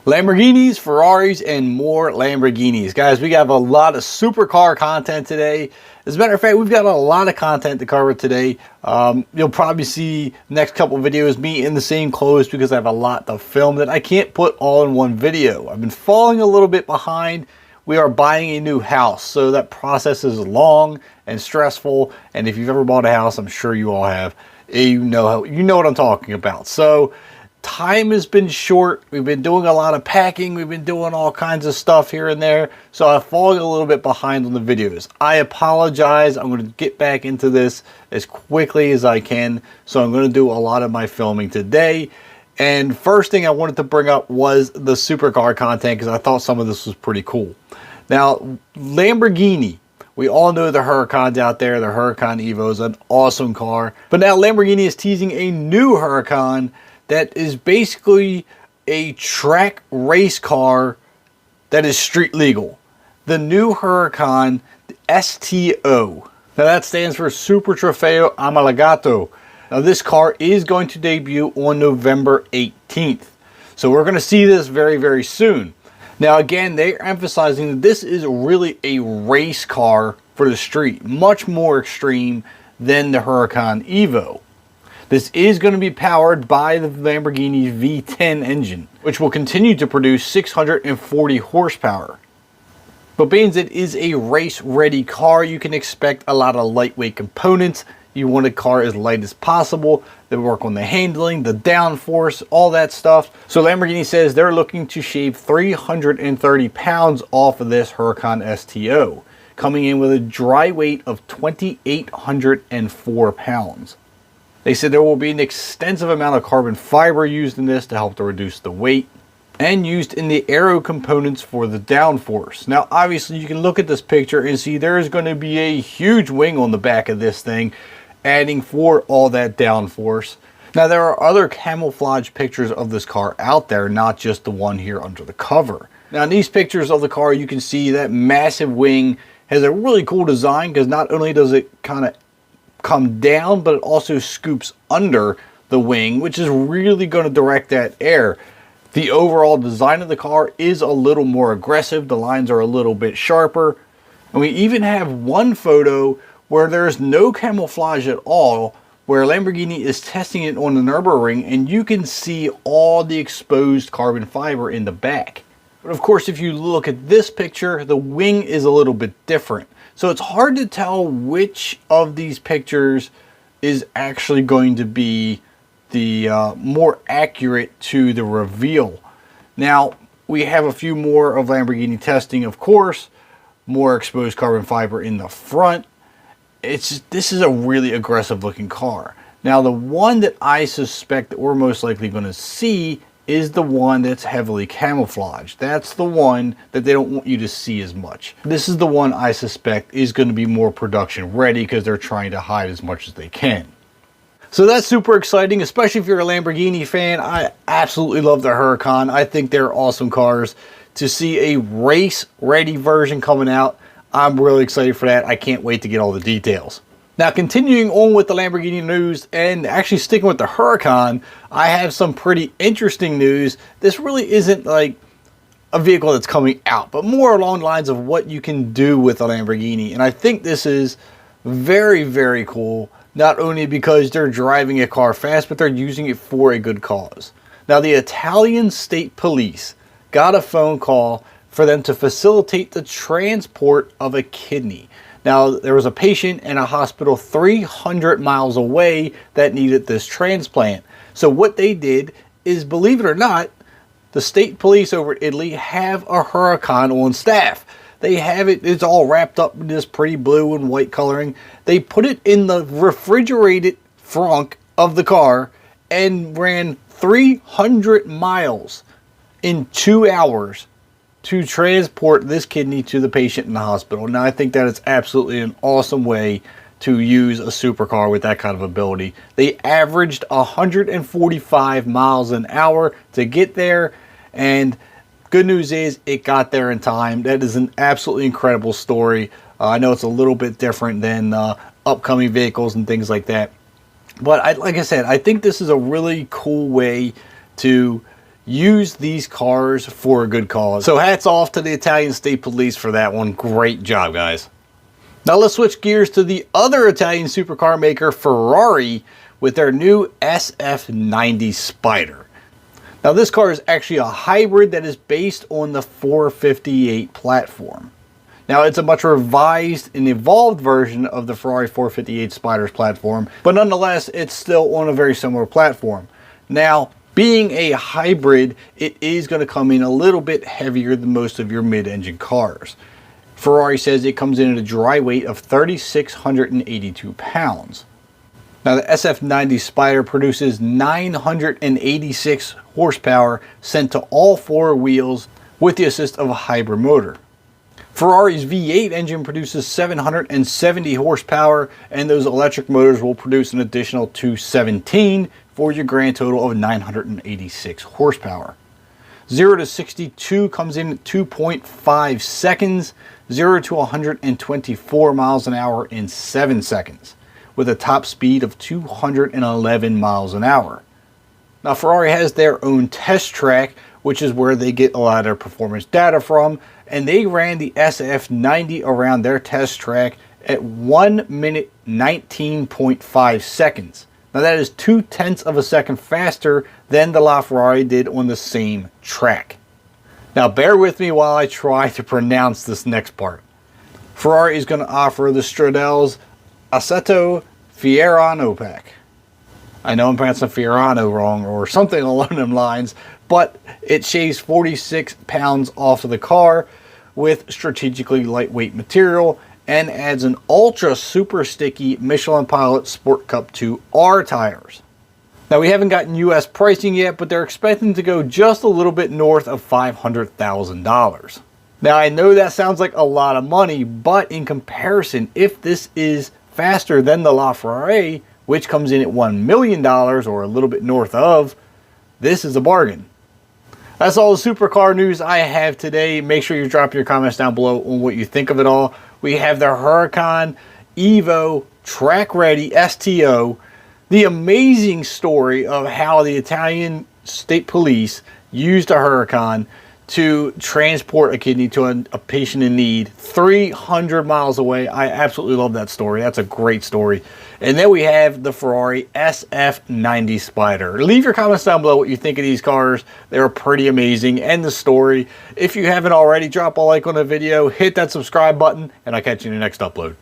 Lamborghinis, Ferraris, and more Lamborghinis. Guys, we have a lot of supercar content today. As a matter of fact, we've got a lot of content to cover today. You'll probably see next couple videos me in the same clothes because I have a lot to film that I can't put all in one video. I've been falling a little bit behind. We are buying a new house, so that process is long and stressful. And if you've ever bought a house, I'm sure you all have. You know what I'm talking about. So time has been short. We've been doing a lot of packing. We've been doing all kinds of stuff here and there. So I'm falling a little bit behind on the videos. I apologize. I'm going to get back into this as quickly as I can. So I'm going to do a lot of my filming today. And first thing I wanted to bring up was the supercar content because I thought some of this was pretty cool. Now, Lamborghini. We all know the Huracan's out there. The Huracan Evo is an awesome car. But now Lamborghini is teasing a new Huracan that is basically a track race car that is street legal. The new Huracan STO. Now that stands for Super Trofeo Omologato. Now this car is going to debut on November 18th. So we're going to see this very, very soon. Now again, they're emphasizing that this is really a race car for the street. Much more extreme than the Huracan Evo. This is going to be powered by the Lamborghini V10 engine, which will continue to produce 640 horsepower. But being it is a race-ready car, you can expect a lot of lightweight components. You want a car as light as possible. They work on the handling, the downforce, all that stuff. So Lamborghini says they're looking to shave 330 pounds off of this Huracan STO, coming in with a dry weight of 2,804 pounds. They said there will be an extensive amount of carbon fiber used in this to help to reduce the weight and used in the aero components for the downforce. Now, obviously, you can look at this picture and see there is going to be a huge wing on the back of this thing, adding for all that downforce. Now, there are other camouflage pictures of this car out there, not just the one here under the cover. Now, in these pictures of the car, you can see that massive wing has a really cool design because not only does it kind of come down, but it also scoops under the wing, which is really going to direct that air. The overall design of the car is a little more aggressive. The lines are a little bit sharper. And we even have one photo where there's no camouflage at all, where Lamborghini is testing it on the Nürburgring, and you can see all the exposed carbon fiber in the back. But of course, if you look at this picture, the wing is a little bit different. So it's hard to tell which of these pictures is actually going to be the more accurate to the reveal. Now, we have a few more of Lamborghini testing, of course, more exposed carbon fiber in the front. This is a really aggressive looking car. Now, the one that I suspect that we're most likely going to see is the one that's heavily camouflaged. That's the one that they don't want you to see as much. This is the one I suspect is going to be more production ready because they're trying to hide as much as they can. So that's super exciting, especially if you're a Lamborghini fan. I absolutely love the Huracan. I think they're awesome cars. To see a race-ready version coming out, I'm really excited for that. I can't wait to get all the details. Now, continuing on with the Lamborghini news and actually sticking with the Huracan, I have some pretty interesting news. This really isn't like a vehicle that's coming out, but more along the lines of what you can do with a Lamborghini. And I think this is very, very cool, not only because they're driving a car fast, but they're using it for a good cause. Now, the Italian state police got a phone call for them to facilitate the transport of a kidney. Now, there was a patient in a hospital 300 miles away that needed this transplant. So what they did is, believe it or not, the state police over in Italy have a Huracan on staff. They have it, it's all wrapped up in this pretty blue and white coloring. They put it in the refrigerated frunk of the car and ran 300 miles in 2 hours to transport this kidney to the patient in the hospital. Now, I think that is absolutely an awesome way to use a supercar with that kind of ability. They averaged 145 miles an hour to get there, and good news is it got there in time. That is an absolutely incredible story. I know it's a little bit different than upcoming vehicles and things like that, but like I said, I think this is a really cool way to used these cars for a good cause. So hats off to the Italian State Police for that one. Great job, guys. Now let's switch gears to the other Italian supercar maker, Ferrari, with their new SF90 Spider. Now this car is actually a hybrid that is based on the 458 platform. Now it's a much revised and evolved version of the Ferrari 458 Spider's platform, but nonetheless it's still on a very similar platform. Now, being a hybrid, it is going to come in a little bit heavier than most of your mid-engine cars. Ferrari says it comes in at a dry weight of 3,682 pounds. Now the SF90 Spider produces 986 horsepower sent to all four wheels with the assist of a hybrid motor. Ferrari's V8 engine produces 770 horsepower, and those electric motors will produce an additional 217 for your grand total of 986 horsepower. 0 to 62 comes in at 2.5 seconds, 0 to 124 miles an hour in 7 seconds, with a top speed of 211 miles an hour. Now Ferrari has their own test track, which is where they get a lot of their performance data from, and they ran the SF90 around their test track at 1 minute 19.5 seconds. Now that is 0.2 of a second faster than the LaFerrari did on the same track. Now bear with me while I try to pronounce this next part. Ferrari is going to offer the Stradel's Assetto Fiorano pack. I know I'm pronouncing Fiorano wrong or something along them lines, but it shaves 46 pounds off of the car with strategically lightweight material and adds an ultra super sticky Michelin Pilot Sport Cup 2R tires. Now we haven't gotten US pricing yet, but they're expecting to go just a little bit north of $500,000. Now I know that sounds like a lot of money, but in comparison, if this is faster than the LaFerrari, which comes in at $1 million or a little bit north of, this is a bargain. That's all the supercar news I have today. Make sure you drop your comments down below on what you think of it all. We have the Huracan Evo Track Ready STO, the amazing story of how the Italian State Police used a Huracan to transport a kidney to a patient in need 300 miles away. I absolutely love that story. That's a great story. And then we have the Ferrari SF90 Spider. Leave your comments down below what you think of these cars. They're pretty amazing, and the story. If you haven't already, drop a like on the video, hit that subscribe button, and I'll catch you in the next upload.